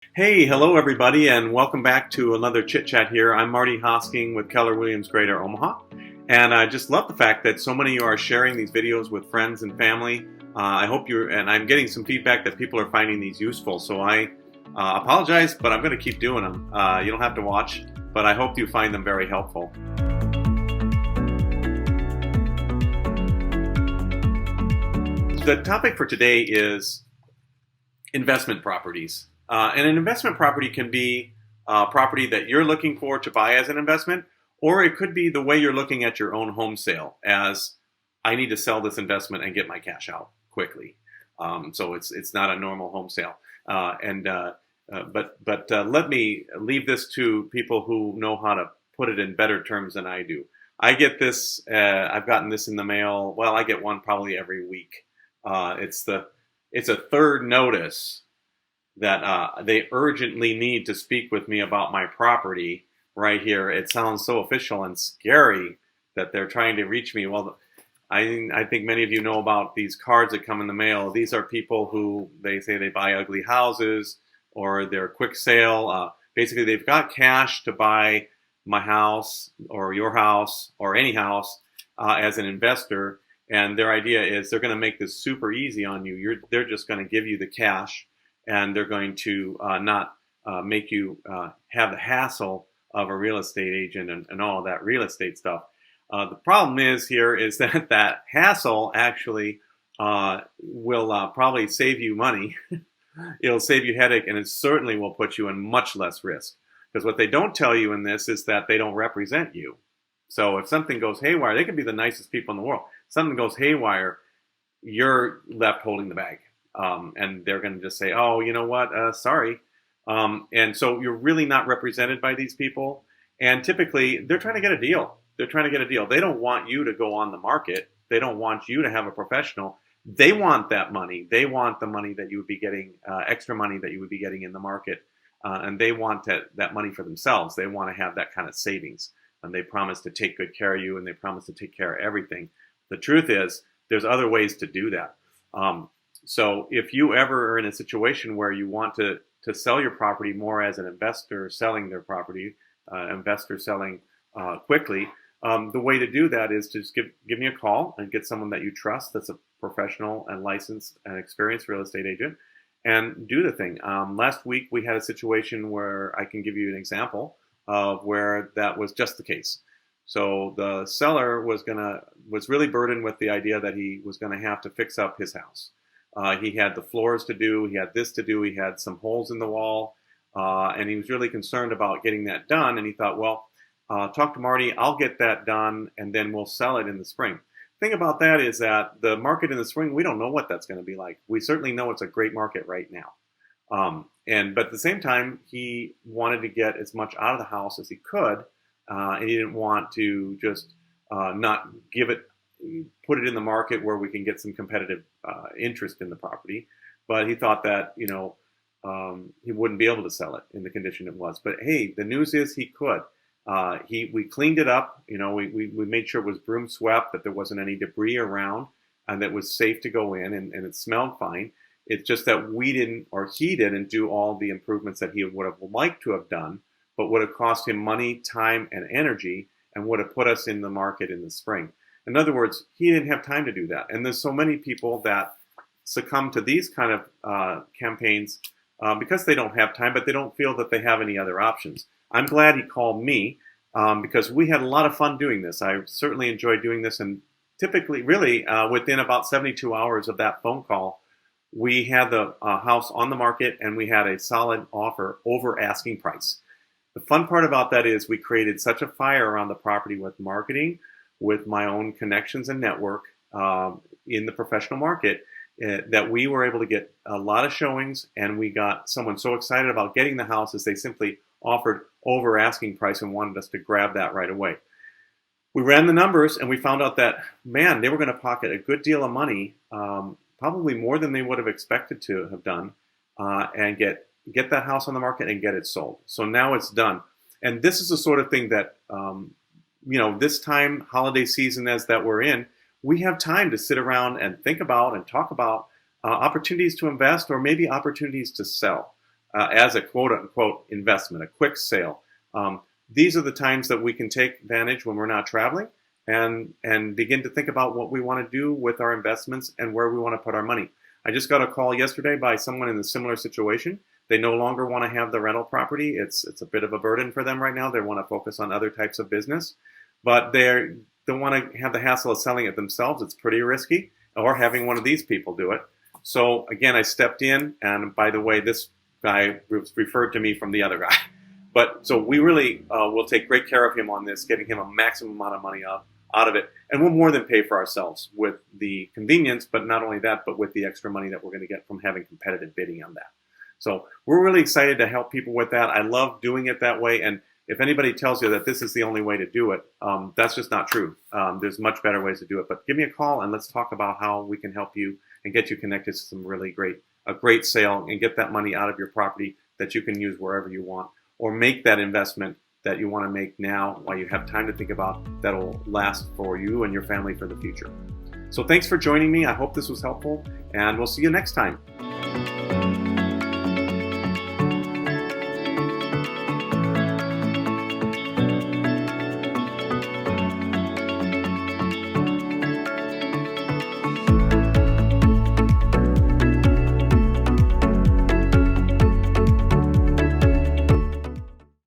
Hey, hello everybody, and welcome back to another chit chat here. I'm Marty Hosking with Keller Williams Greater Omaha, and I just love the fact that so many of you are sharing these videos with friends and family. I hope and I'm getting some feedback that people are finding these useful. So I apologize, but I'm going to keep doing them. You don't have to watch, but I hope you find them very helpful. The topic for today is investment properties. And an investment property can be a property that you're looking for to buy as an investment, or it could be the way you're looking at your own home sale as I need to sell this investment and get my cash out quickly. So it's not a normal home sale. But let me leave this to people who know how to put it in better terms than I do. I get this. I've gotten this in the mail. Well, I get one probably every week. It's a third notice that they urgently need to speak with me about my property right here. It sounds so official and scary that they're trying to reach me. Well, I think many of you know about these cards that come in the mail. These are people who they say they buy ugly houses or they're quick sale. Basically, they've got cash to buy my house or your house or any house as an investor. And their idea is they're going to make this super easy on you. They're just going to give you the cash, and they're going to not make you have the hassle of a real estate agent and all that real estate stuff. The problem is that hassle actually will probably save you money. It'll save you headache, and it certainly will put you in much less risk. Because what they don't tell you in this is that they don't represent you. So if something goes haywire, they can be the nicest people in the world. Something goes haywire, you're left holding the bag. And they're going to just say, oh, you know what, sorry. And so you're really not represented by these people. And typically, they're trying to get a deal. They're trying to get a deal. They don't want you to go on the market. They don't want you to have a professional. They want that money. They want the money that you would be getting, extra money that you would be getting in the market. And they want that money for themselves. They want to have that kind of savings. And they promise to take good care of you, and they promise to take care of everything. The truth is, there's other ways to do that. So if you ever are in a situation where you want to sell your property more as an investor selling their property, investor selling quickly, the way to do that is to just give me a call and get someone that you trust that's a professional and licensed and experienced real estate agent and do the thing. Last week we had a situation where I can give you an example of where that was just the case. So the seller was really burdened with the idea that he was going to have to fix up his house. He had the floors to do, he had this to do, he had some holes in the wall, and he was really concerned about getting that done. And he thought, well, talk to Marty, I'll get that done, and then we'll sell it in the spring. The thing about that is that the market in the spring, we don't know what that's going to be like. We certainly know it's a great market right now. But at the same time, he wanted to get as much out of the house as he could, and he didn't want to just not put it in the market where we can get some competitive interest in the property. But he thought that he wouldn't be able to sell it in the condition it was. But hey, the news is he could. We cleaned it up. We made sure it was broom swept, that there wasn't any debris around, and that it was safe to go in, and it smelled fine. It's just that he didn't do all the improvements that he would have liked to have done, but would have cost him money, time, and energy, and would have put us in the market in the spring. In other words, he didn't have time to do that. And there's so many people that succumb to these kind of campaigns because they don't have time, but they don't feel that they have any other options. I'm glad he called me because we had a lot of fun doing this. I certainly enjoyed doing this, and typically, really, within about 72 hours of that phone call, we had the house on the market, and we had a solid offer over asking price. The fun part about that is we created such a fire around the property with marketing, with my own connections and network in the professional market, that we were able to get a lot of showings, and we got someone so excited about getting the house as they simply offered over asking price and wanted us to grab that right away. We ran the numbers, and we found out that, man, they were going to pocket a good deal of money, probably more than they would have expected to have done, and get that house on the market and get it sold. So now it's done. And this is the sort of thing that, this time, holiday season as that we're in, we have time to sit around and think about and talk about opportunities to invest or maybe opportunities to sell. as a quote-unquote investment, a quick sale. These are the times that we can take advantage when we're not traveling and begin to think about what we want to do with our investments and where we want to put our money. I just got a call yesterday by someone in a similar situation. They no longer want to have the rental property. It's a bit of a burden for them right now. They want to focus on other types of business, but they don't want to have the hassle of selling it themselves. It's pretty risky, or having one of these people do it. So again, I stepped in, and by the way, this guy was referred to me from the other guy. But so we really will take great care of him on this, getting him a maximum amount of money out of it. And we'll more than pay for ourselves with the convenience, but not only that, but with the extra money that we're going to get from having competitive bidding on that. So we're really excited to help people with that. I love doing it that way. And if anybody tells you that this is the only way to do it, that's just not true. There's much better ways to do it. But give me a call and let's talk about how we can help you and get you connected to some really a great sale and get that money out of your property that you can use wherever you want, or make that investment that you want to make now while you have time to think about that will last for you and your family for the future. So thanks for joining me. I hope this was helpful, and we'll see you next time.